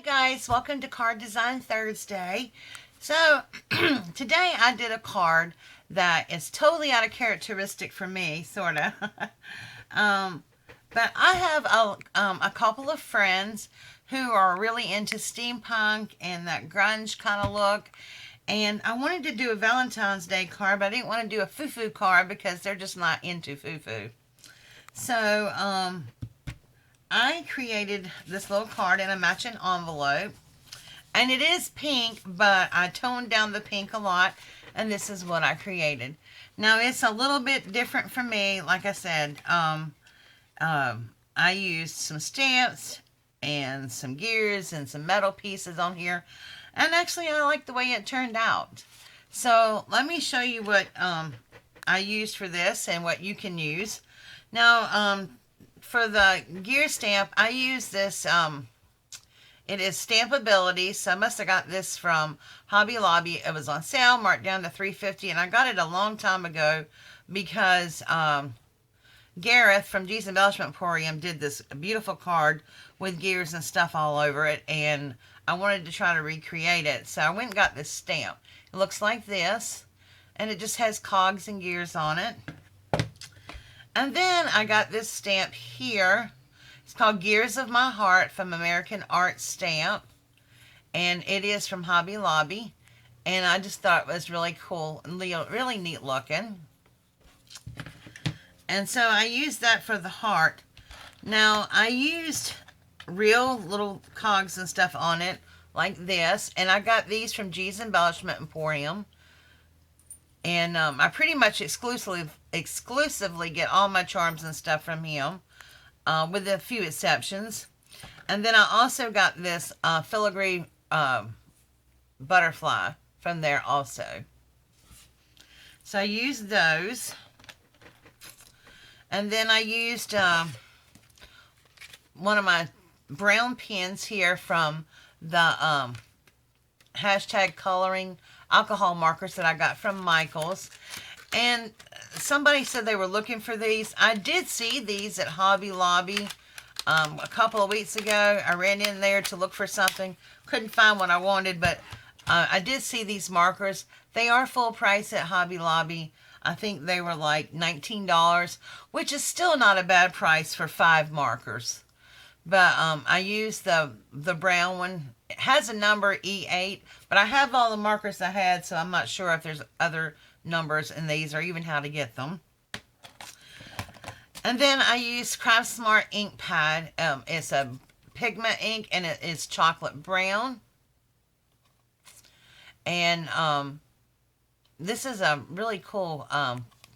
guys, welcome to Card Design Thursday. So today I did a card that is totally out of characteristic for me, sort of. um, but I have a couple of friends who are really into steampunk and that grunge kind of look. And I wanted to do a Valentine's Day card, but I didn't want to do a foo-foo card because they're just not into foo-foo. So, I created this little card in a matching envelope. And it is pink, but I toned down the pink a lot. And this is what I created. Now, it's a little bit different for me. Like I said, I used some stamps and some gears and some metal pieces on here. And actually, I like the way it turned out. So, let me show you what I used for this and what you can use. Now, for the gear stamp, I use this, it is Stampability, so I must have got this from Hobby Lobby. It was on sale, marked down to $3.50, and I got it a long time ago because Gareth from G's Embellishment Emporium did this beautiful card with gears and stuff all over it, and I wanted to try to recreate it, so I went and got this stamp. It looks like this, and it just has cogs and gears on it. And then I got this stamp here. It's called Gears of My Heart from American Art Stamp. And it is from Hobby Lobby. And I just thought it was really cool and really neat looking. And so I used that for the heart. Now, I used real little cogs and stuff on it, like this. And I got these from G's Embellishment Emporium. And I pretty much exclusively get all my charms and stuff from him, with a few exceptions. And then I also got this filigree butterfly from there also. So I used those. And then I used one of my brown pens here from the hashtag coloring alcohol markers that I got from Michaels. And somebody said they were looking for these. I did see these at Hobby Lobby a couple of weeks ago. I ran in there to look for something. Couldn't find what I wanted, but I did see these markers. They are full price at Hobby Lobby. I think they were like $19, which is still not a bad price for 5 markers. But I used the brown one. It has a number E8, but I have all the markers I had, so I'm not sure if there's other numbers in these or even how to get them. And then I used Craft Smart ink pad. It's a pigment ink, and it is chocolate brown. And this is a really cool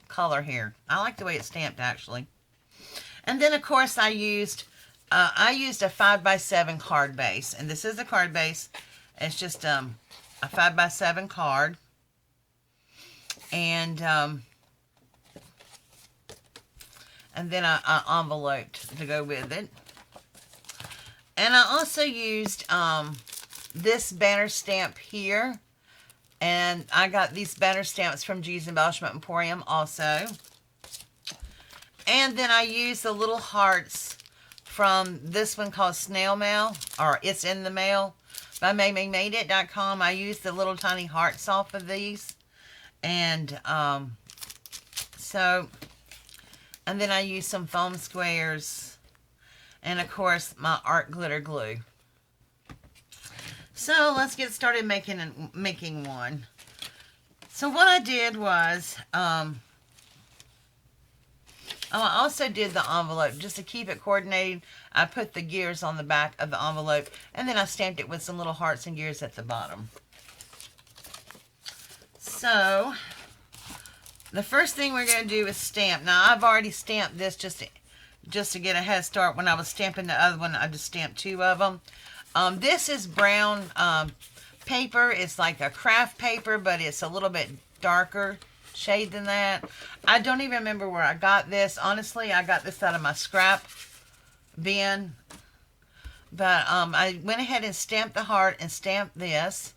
color here. I like the way it's stamped, actually. And then, of course, I used a 5x7 card base. And this is a card base. It's just a 5x7 card. And then I enveloped to go with it. And I also used this banner stamp here. And I got these banner stamps from G's Embellishment Emporium also. And then I used the little hearts from this one called Snail Mail, or It's in the Mail by MayMayMadeIt.com. I used the little tiny hearts off of these. And and then I used some foam squares. And of course, my art glitter glue. So let's get started making one. So what I did was, I also did the envelope just to keep it coordinated. I put the gears on the back of the envelope, and then I stamped it with some little hearts and gears at the bottom. So the first thing we're going to do is stamp. Now I've already stamped this just to get a head start. When I was stamping the other one, I just stamped 2 of them. This is brown paper. It's like a craft paper, but it's a little bit darker shade than that. I don't even remember where I got this. Honestly, I got this out of my scrap bin. But I went ahead and stamped the heart and stamped this.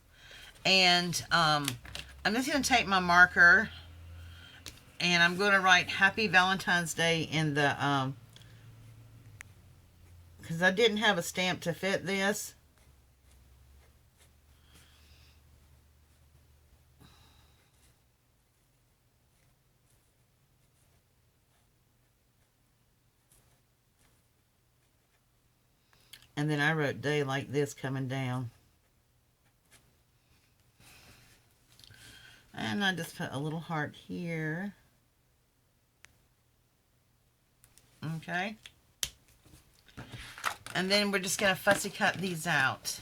And I'm just going to take my marker and I'm going to write Happy Valentine's Day in the because I didn't have a stamp to fit this. And then I wrote day like this coming down. And I just put a little heart here. Okay. And then we're just going to fussy cut these out.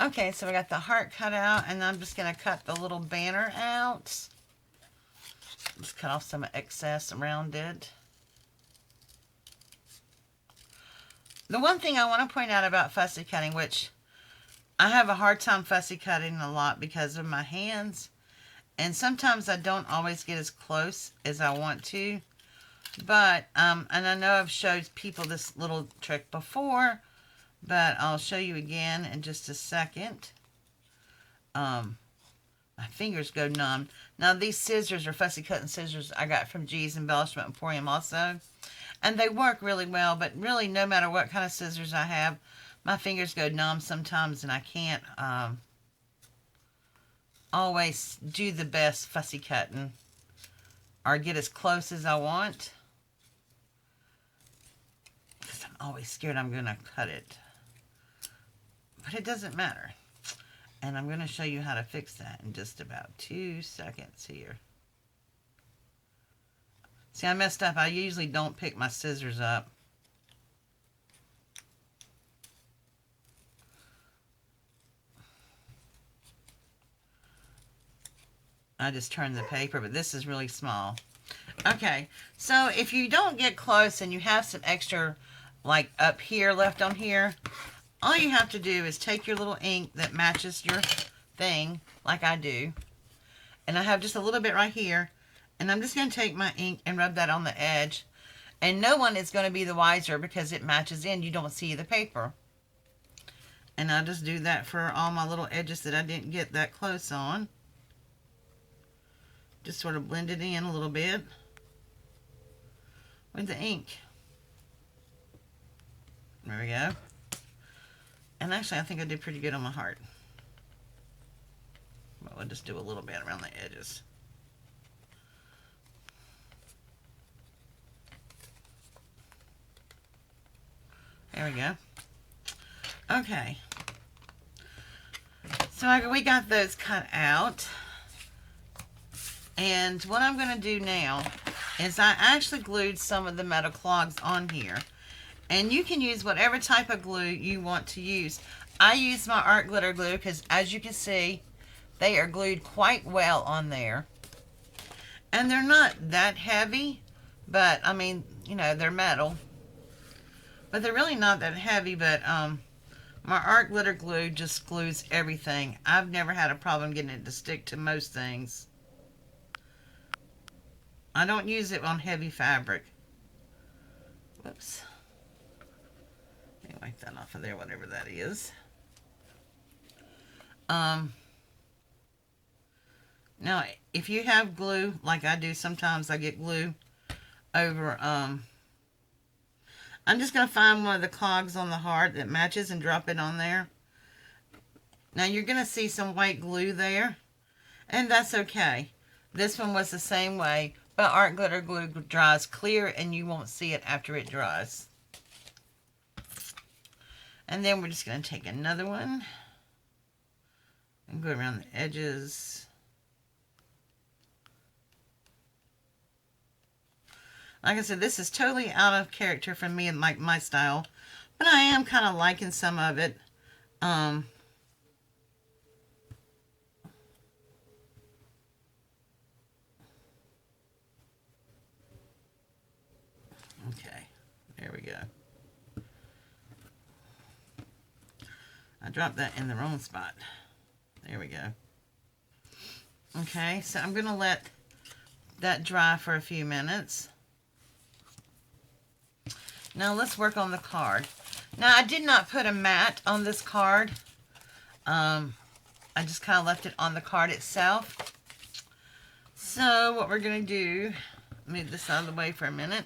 Okay, so we got the heart cut out, and I'm just going to cut the little banner out. Just cut off some excess around it. The one thing I want to point out about fussy cutting, which I have a hard time fussy cutting a lot because of my hands, and sometimes I don't always get as close as I want to. But, and I know I've showed people this little trick before, but I'll show you again in just a second. My fingers go numb. Now, these scissors are fussy cutting scissors I got from G's Embellishment Emporium also. And they work really well, but really no matter what kind of scissors I have, my fingers go numb sometimes and I can't always do the best fussy cutting or get as close as I want. Because I'm always scared I'm going to cut it. But it doesn't matter. And I'm going to show you how to fix that in just about 2 seconds here. See, I messed up. I usually don't pick my scissors up. I just turned the paper, but this is really small. Okay, so if you don't get close and you have some extra, like up here, left on here, all you have to do is take your little ink that matches your thing, like I do. And I have just a little bit right here. And I'm just going to take my ink and rub that on the edge. And no one is going to be the wiser because it matches in. You don't see the paper. And I'll just do that for all my little edges that I didn't get that close on. Just sort of blend it in a little bit with the ink. There we go. And actually, I think I did pretty good on my heart. Well, I'll just do a little bit around the edges. There we go. Okay. So we got those cut out. And what I'm going to do now is I actually glued some of the metal clogs on here. And you can use whatever type of glue you want to use. I use my art glitter glue because, as you can see, they are glued quite well on there. And they're not that heavy, but, I mean, you know, they're metal. But they're really not that heavy, but my art glitter glue just glues everything. I've never had a problem getting it to stick to most things. I don't use it on heavy fabric. Whoops. Let me wipe that off of there, whatever that is. Now, if you have glue, like I do, sometimes I get glue over, I'm just going to find one of the clogs on the heart that matches and drop it on there. Now, you're going to see some white glue there, and that's okay. This one was the same way, but art glitter glue dries clear, and you won't see it after it dries. And then we're just going to take another one and go around the edges. Like I said, this is totally out of character for me and like my style, but I am kind of liking some of it. Okay, there we go. I dropped that in the wrong spot. There we go. Okay, so I'm going to let that dry for a few minutes. Now let's work on the card. Now I did not put a mat on this card. I just kind of left it on the card itself. So what we're going to do, move this out of the way for a minute,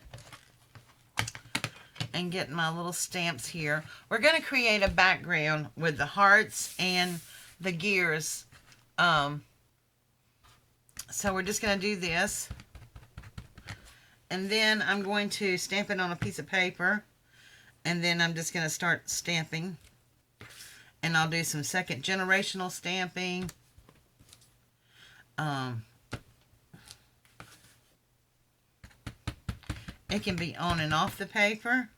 and get my little stamps here. We're going to create a background with the hearts and the gears. So we're just going to do this. And then I'm going to stamp it on a piece of paper. And then I'm just going to start stamping. And I'll do some second generational stamping. It can be on and off the paper.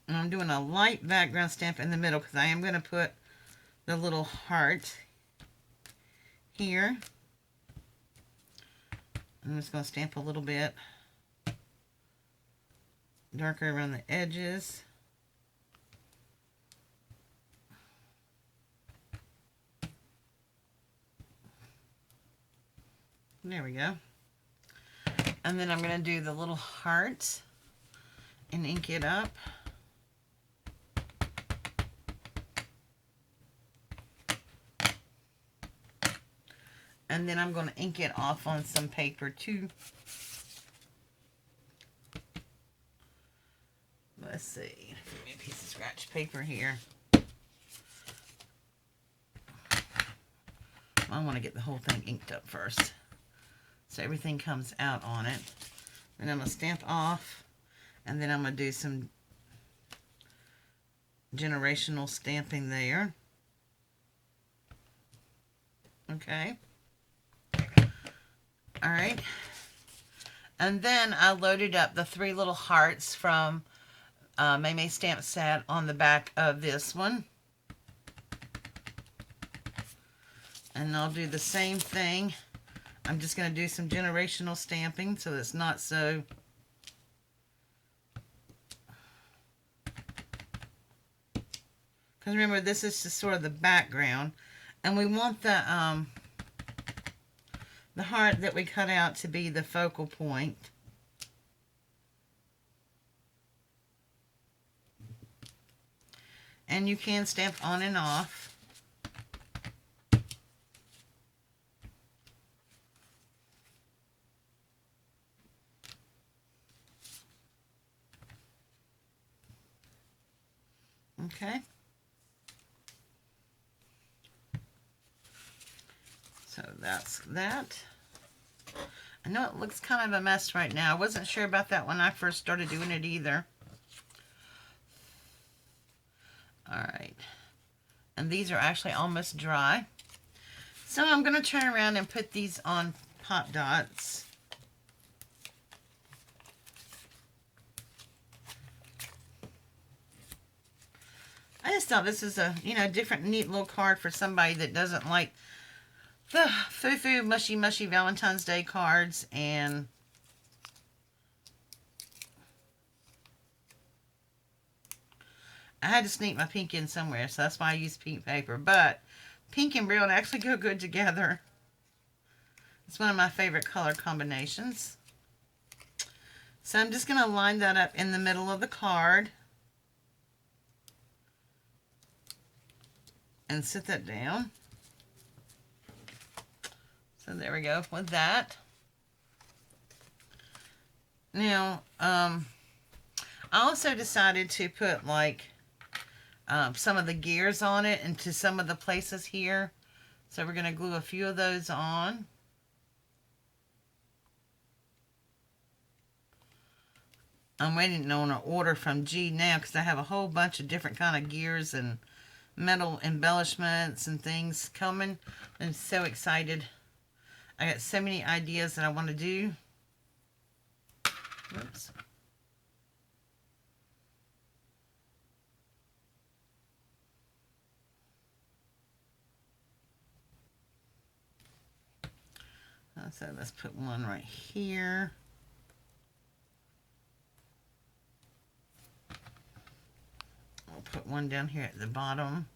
And I'm doing a light background stamp in the middle because I am going to put the little heart here. I'm just going to stamp a little bit darker around the edges. There we go. And then I'm going to do the little heart and ink it up. And then I'm going to ink it off on some paper too. Let's see. Give me a piece of scratch paper here. I want to get the whole thing inked up first, so everything comes out on it. Then I'm going to stamp off, and then I'm going to do some generational stamping there. Okay. Alright. And then I loaded up the 3 little hearts from May Stamp Set on the back of this one. And I'll do the same thing. I'm just going to do some generational stamping so it's not so... Because remember, this is just sort of the background. And we want the heart that we cut out to be the focal point. And you can stamp on and off. Okay. So that's that. I know it looks kind of a mess right now. I wasn't sure about that when I first started doing it either. Alright. And these are actually almost dry. So I'm going to turn around and put these on pop dots. I just thought this is a, different neat little card for somebody that doesn't like the foo-foo, mushy Valentine's Day cards. And I had to sneak my pink in somewhere, so that's why I use pink paper. But pink and brown actually go good together. It's one of my favorite color combinations. So I'm just going to line that up in the middle of the card. And sit that down. So there we go with that. Now, I also decided to put like some of the gears on it into some of the places here. So we're going to glue a few of those on. I'm waiting on an order from G now because I have a whole bunch of different kind of gears and metal embellishments and things coming. I'm so excited. I got so many ideas that I want to do. Whoops. So let's put one right here. I'll put one down here at the bottom.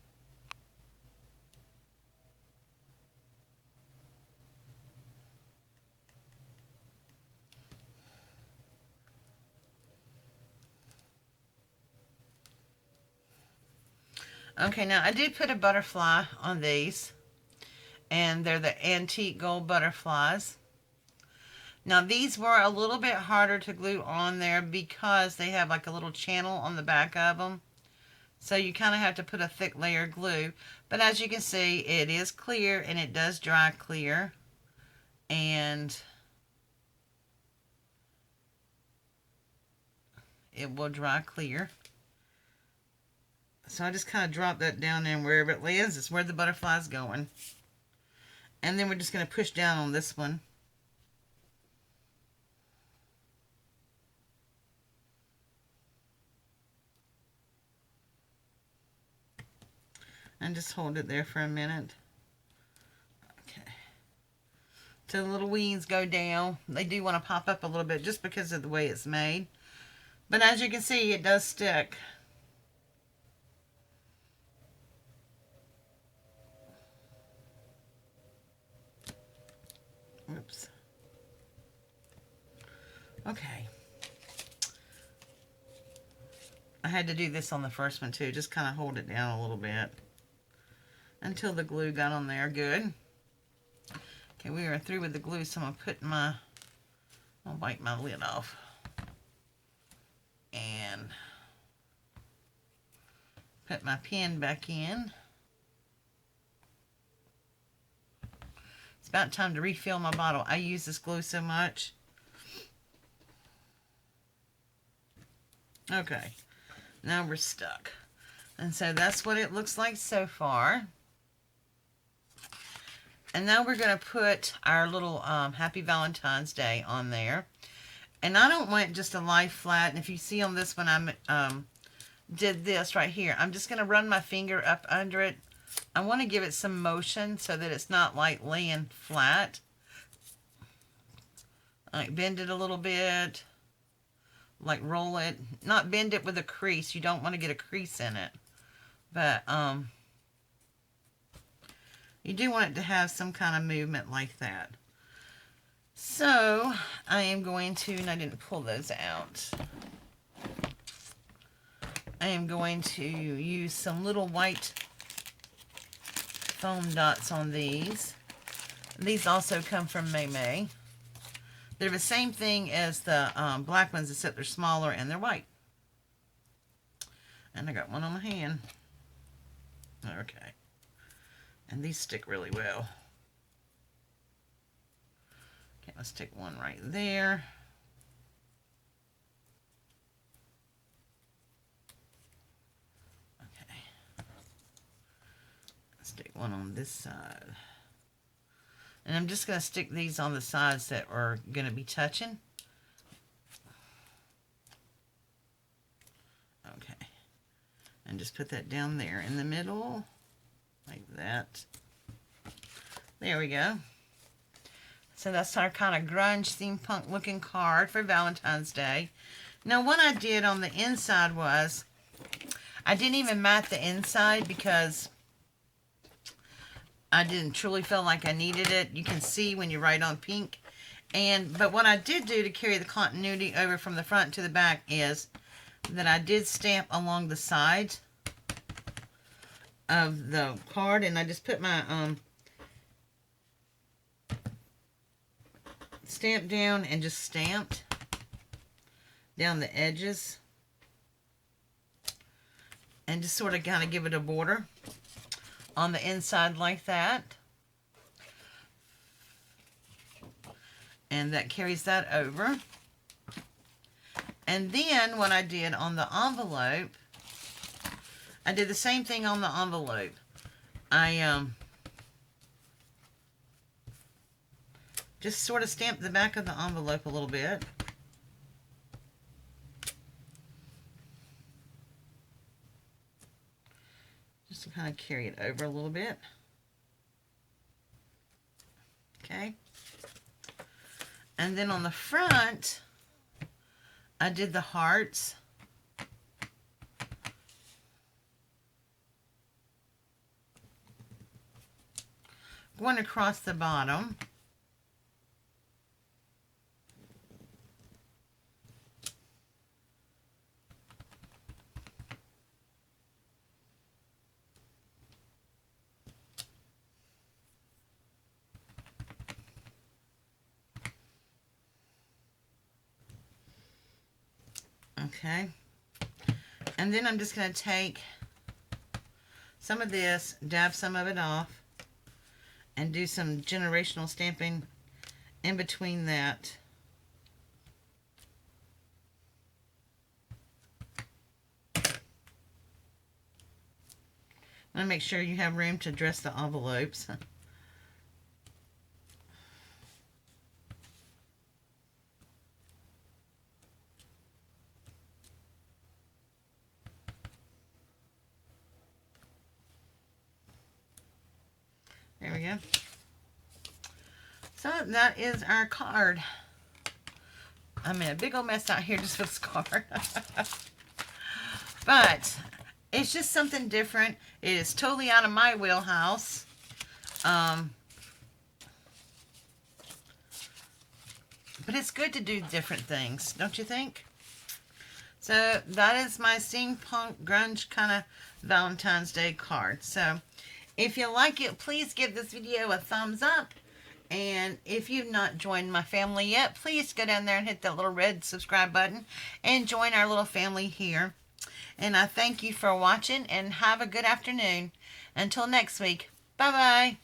Okay, now I did put a butterfly on these. and they're the antique gold butterflies. Now these were a little bit harder to glue on there because they have like a little channel on the back of them. So you kind of have to put a thick layer of glue. But as you can see, it is clear and it does dry clear. And it will dry clear. So I just kind of drop that down there, and wherever it lands is where the butterfly's going. And then we're just going to push down on this one. And just hold it there for a minute. Okay. Till the little wings go down. They do want to pop up a little bit just because of the way it's made. But as you can see, it does stick. Oops. Okay. I had to do this on the first one too. Just kind of hold it down a little bit until the glue got on there good. Okay, we are through with the glue, so I'm going to put I'll wipe my lid off. And put my pen back in. It's about time to refill my bottle. I use this glue so much. Okay, now we're stuck. And so that's what it looks like so far. And now we're going to put our little Happy Valentine's Day on there. And I don't want just a lie flat. And if you see on this one, I did this right here. I'm just going to run my finger up under it. I want to give it some motion so that it's not like laying flat. Like bend it a little bit. Like roll it. Not bend it with a crease. You don't want to get a crease in it. But you do want it to have some kind of movement like that. So I am going to, and I didn't pull those out. I am going to use some little white foam dots on these. These also come from May May. They're the same thing as the black ones, except they're smaller and they're white. And I got one on my hand. Okay. And these stick really well. Okay, let's take one right there. Okay. Let's stick one on this side. And I'm just going to stick these on the sides that are going to be touching. Okay. And just put that down there in the middle. Like that. There we go. So that's our kind of grunge steampunk looking card for Valentine's Day. Now what I did on the inside was, I didn't even mat the inside because I didn't truly feel like I needed it. You can see when you write on pink. But what I did do to carry the continuity over from the front to the back is that I did stamp along the sides of the card, and I just put my stamp down and just stamped down the edges and just sort of kind of give it a border on the inside like that. And that carries that over. And then what I did on the envelope, I did the same thing on the envelope. I just sort of stamped the back of the envelope a little bit. Just to kind of carry it over a little bit. Okay. And then on the front, I did the hearts. Going across the bottom. Okay. And then I'm just going to take some of this, dab some of it off, and do some generational stamping in between that. I want to make sure you have room to dress the envelopes. There we go. So that is our card. I'm in a big old mess out here just with this card. But it's just something different. It is totally out of my wheelhouse. But it's good to do different things, don't you think? So that is my steampunk grunge kind of Valentine's Day card. So if you like it, please give this video a thumbs up. And if you've not joined my family yet, please go down there and hit that little red subscribe button and join our little family here. And I thank you for watching and have a good afternoon. Until next week, bye-bye.